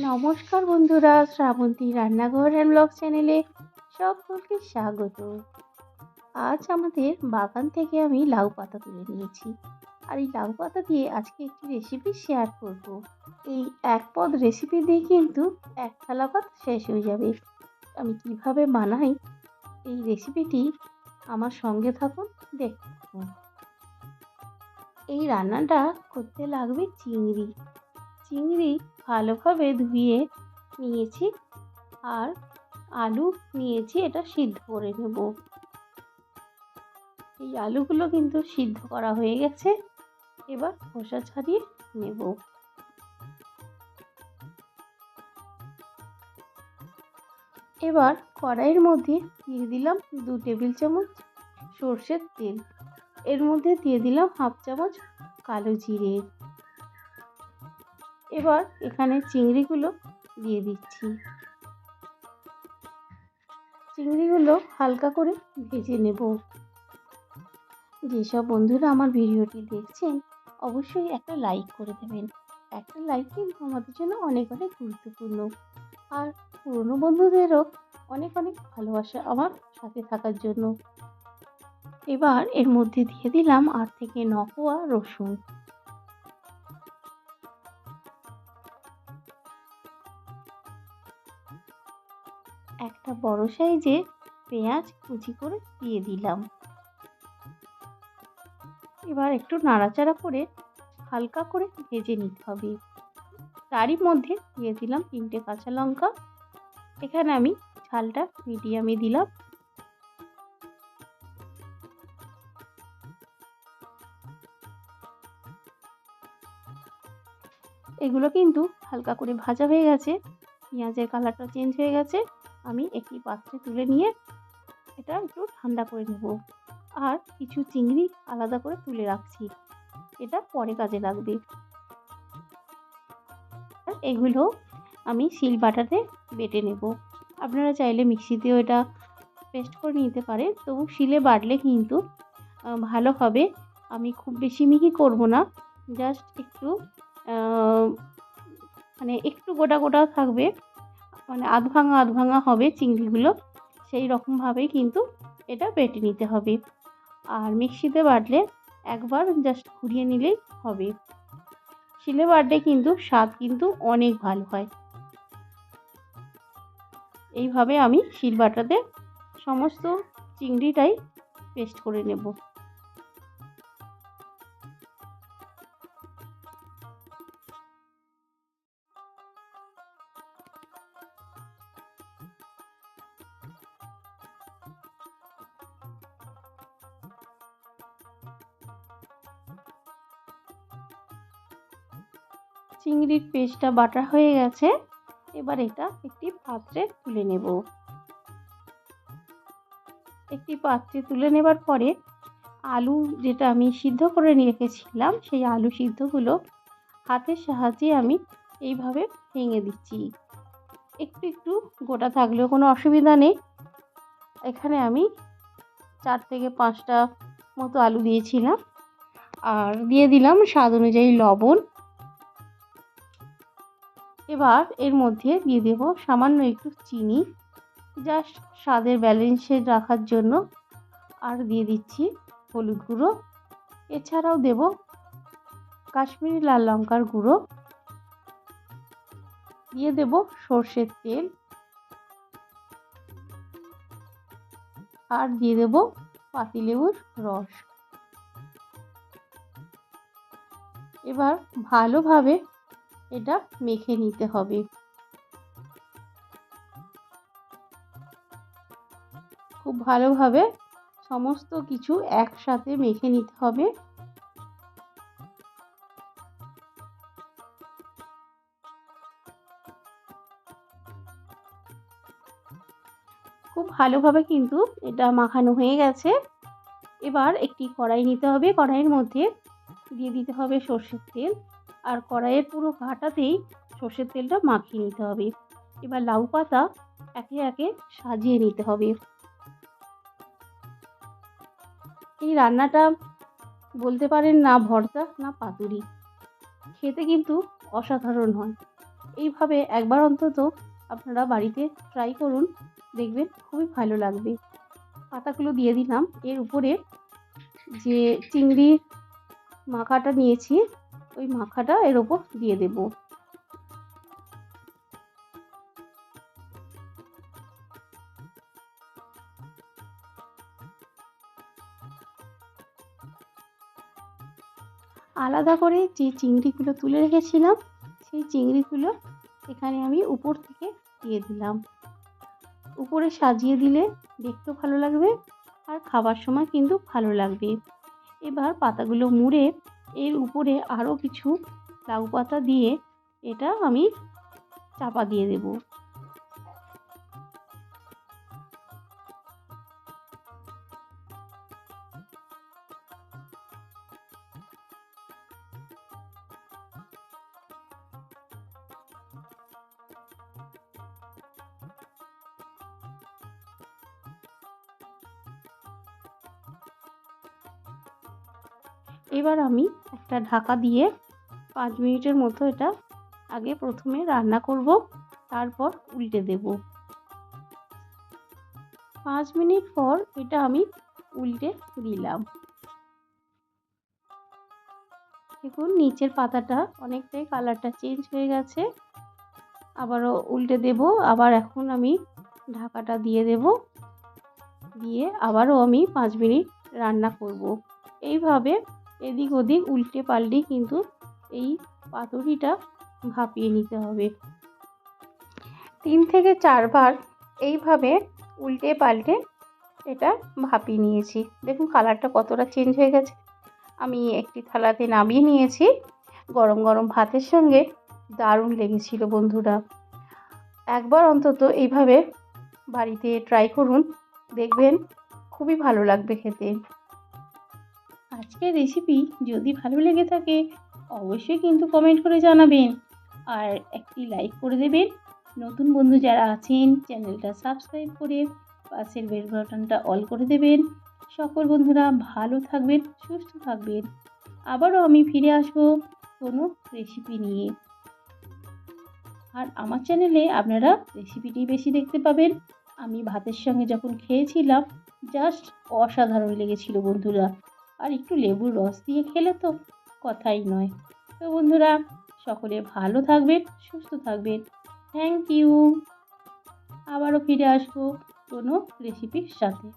নমস্কার বন্ধুরা, শ্রাবন্তী রান্নাঘর অ্যান্ড ব্লগ চ্যানেলে সকলকে স্বাগত। আজ আমাদের বাগান থেকে আমি লাউ পাতা তুলে নিয়েছি, আর এই লাউ পাতা দিয়ে আজকে একটি রেসিপি শেয়ার করব। এই এক পদ রেসিপি দিয়ে কিন্তু এক থালা ভাত শেষ হয়ে যাবে। আমি কিভাবে বানাই এই রেসিপিটি আমার সঙ্গে থাকুন, দেখতে থাকুন। এই রান্নাটা করতে লাগবে চিংড়ি ভালোভাবে ধুয়ে নিয়েছি, আর আলু নিয়েছি, এটা সিদ্ধ করে নেব। এই আলুগুলো কিন্তু সিদ্ধ করা হয়ে গেছে, এবার খোসা ছাড়িয়ে নেব। এবার কড়াইয়ের মধ্যে দিয়ে দিলাম 2 টেবিল চামচ সর্ষের তেল, এর মধ্যে দিয়ে দিলাম হাফ চামচ কালো জিরে। এবার এখানে চিংড়িগুলো দিয়ে দিচ্ছি। চিংড়িগুলো হালকা করে ভেজে নেব। যেসব বন্ধুরা আমার ভিডিওটি দেখছেন অবশ্যই একটা লাইক করে দেবেন। একটা লাইক কিন্তু আমাদের জন্য অনেক অনেক গুরুত্বপূর্ণ। আর পুরনো বন্ধুদেরও অনেক অনেক ভালোবাসা আমার সাথে থাকার জন্য। এবার এর মধ্যে দিয়ে দিলাম 8 থেকে 9 কোয়া রসুন। একটা বড় সাইজে পেঁয়াজ কুচি করে দিয়ে দিলাম। এবার একটু নাড়াচাড়া করে হালকা করে ভেজে নিতে হবে। তারই মধ্যে দিয়ে দিলাম 3টে কাঁচা লঙ্কা। এখানে আমি ঝালটা মিডিয়ামে দিলাম। এগুলো কিন্তু হালকা করে ভাজা হয়ে গেছে, পেঁয়াজের কালারটা চেঞ্জ হয়ে গেছে। আমি একটি পাত্রে তুলে নিয়ে এটা একটু ঠান্ডা করে নেব। আর কিছু চিংড়ি আলাদা করে তুলে রাখছি, এটা পরে কাজে লাগবে। আর এগুলো আমি শিলবাটাতে বেটে নেব। আপনারা চাইলে মিক্সিতেও এটা পেস্ট করে নিতে পারেন, তবু শিলে বাটলে কিন্তু ভালো হবে। আমি খুব বেশি মিহি করব না, জাস্ট একটু মানে একটু গোটা গোটা থাকবে, মানে আধ ভাঙা হবে চিংড়িগুলো, সেই রকমভাবেই কিন্তু এটা বেটে নিতে হবে। আর মিক্সিতে বাটলে একবার জাস্ট ঘুরিয়ে নিলেই হবে। শিলে বাটলে কিন্তু স্বাদ কিন্তু অনেক ভালো হয়। এইভাবে আমি শিলবাটাতে সমস্ত চিংড়িটাই পেস্ট করে নেব। চিংড়ির পেস্টটা বাটা হয়ে গেছে, এবার এটা একটি পাত্রে তুলে নেব। একটি পাত্রে তুলে নেবার পরে আলু যেটা আমি সিদ্ধ করে রেখেছিলাম, সেই আলু সিদ্ধগুলো হাতের সাহায্যে আমি এইভাবে ভেঙে দিচ্ছি। একটু একটু গোটা থাকলেও কোনো অসুবিধা নেই। এখানে আমি 4 থেকে 5টা মতো আলু দিয়েছিলাম, আর দিয়ে দিলাম স্বাদ অনুযায়ী লবণ। এবার এর মধ্যে দিয়ে দেব সামান্য একটু চিনি, জাস্ট স্বাদের ব্যালেন্সে রাখার জন্য। আর দিয়ে দিচ্ছি হলুদ গুঁড়ো, এছাড়াও দেব কাশ্মীরি লাল লঙ্কার গুঁড়ো, দিয়ে দেব সর্ষের তেল, আর দিয়ে দেব পাতিলেবুর রস। এবার ভালোভাবে এটা মেখে নিতে হবে। খুব ভালোভাবে সমস্ত কিছু একসাথে মেখে নিতে হবে। খুব ভালোভাবে কিন্তু এটা মাখানো হয়ে গেছে। এবার একটি কড়াই নিতে হবে, কড়াইয়ের মধ্যে দিয়ে দিতে হবে সর্ষের তেল, আর কড়াইয়ের পুরো গাটাতেই সর্ষের তেলটা মাখিয়ে নিতে হবে। এবার লাউ পাতা একে একে সাজিয়ে নিতে হবে। এই রান্নাটা বলতে পারেন না ভর্তা না পাতুরি, খেতে কিন্তু অসাধারণ হয়। এইভাবে একবার অন্তত আপনারা বাড়িতে ট্রাই করুন, দেখবেন খুবই ভালো লাগবে। পাতাগুলো দিয়ে দিলাম। এর উপরে যে চিংড়ির মাখাটা নিয়েছি, ওই মাখাটা এর ওপর দিয়ে দেব। আলাদা করে যে চিংড়িগুলো তুলে রেখেছিলাম, সেই চিংড়িগুলো এখানে আমি উপর থেকে দিয়ে দিলাম। উপরে সাজিয়ে দিলে দেখতেও ভালো লাগবে আর খাবার সময় কিন্তু ভালো লাগবে। এবার পাতাগুলো মুড়ে এর উপরে আরও কিছু লাউ পাতা দিয়ে এটা আমি চাপা দিয়ে দেব। এবার আমি একটা ঢাকা দিয়ে 5 মিনিটের মতো এটা আগে প্রথমে রান্না করব, তারপর উল্টে দেব। 5 মিনিট পর এটা আমি উল্টে দিলাম। দেখুন নিচের পাতাটা অনেকটাই কালারটা চেঞ্জ হয়ে গেছে। আবারও উল্টে দেব। আবার এখন আমি ঢাকাটা দিয়ে দেব। দিয়ে আবারও আমি 5 মিনিট রান্না করব। এইভাবে এদিক ওদিক উল্টে পাল্টে কিন্তু এই পাতুরিটা ভাপিয়ে নিতে হবে। 3 থেকে 4 বার এইভাবে উল্টে পাল্টে এটা ভাপিয়ে নিয়েছি। দেখুন কালারটা কতটা চেঞ্জ হয়ে গেছে। আমি একটি থালাতে নামিয়ে নিয়েছি। গরম গরম ভাতের সঙ্গে দারুণ লেগেছিল বন্ধুরা। একবার অন্তত এইভাবে বাড়িতে ট্রাই করুন, দেখবেন খুবই ভালো লাগবে খেতে। আজকের রেসিপি যদি ভালো লেগে থাকে অবশ্যই কিন্তু কমেন্ট করে জানাবেন আর একটি লাইক করে দেবেন। নতুন বন্ধু যারা আছেন চ্যানেলটা সাবস্ক্রাইব করে পাশের বেল বাটনটা অল করে দেবেন। সকল বন্ধুরা ভালো থাকবেন, সুস্থ থাকবেন। আবারও আমি ফিরে আসব কোনো রেসিপি নিয়ে। আর আমার চ্যানেলে আপনারা রেসিপিটি বেশি দেখতে পাবেন। আমি ভাতের সঙ্গে যখন খেয়েছিলাম জাস্ট অসাধারণ লেগেছিল বন্ধুরা। আর একটু লেবুর রস দিয়ে খেলে তো কথাই নয়। তো বন্ধুরা সকলে ভালো থাকবেন, সুস্থ থাকবেন। Thank you. আবারও ফিরে আসবো কোনো রেসিপির সাথে।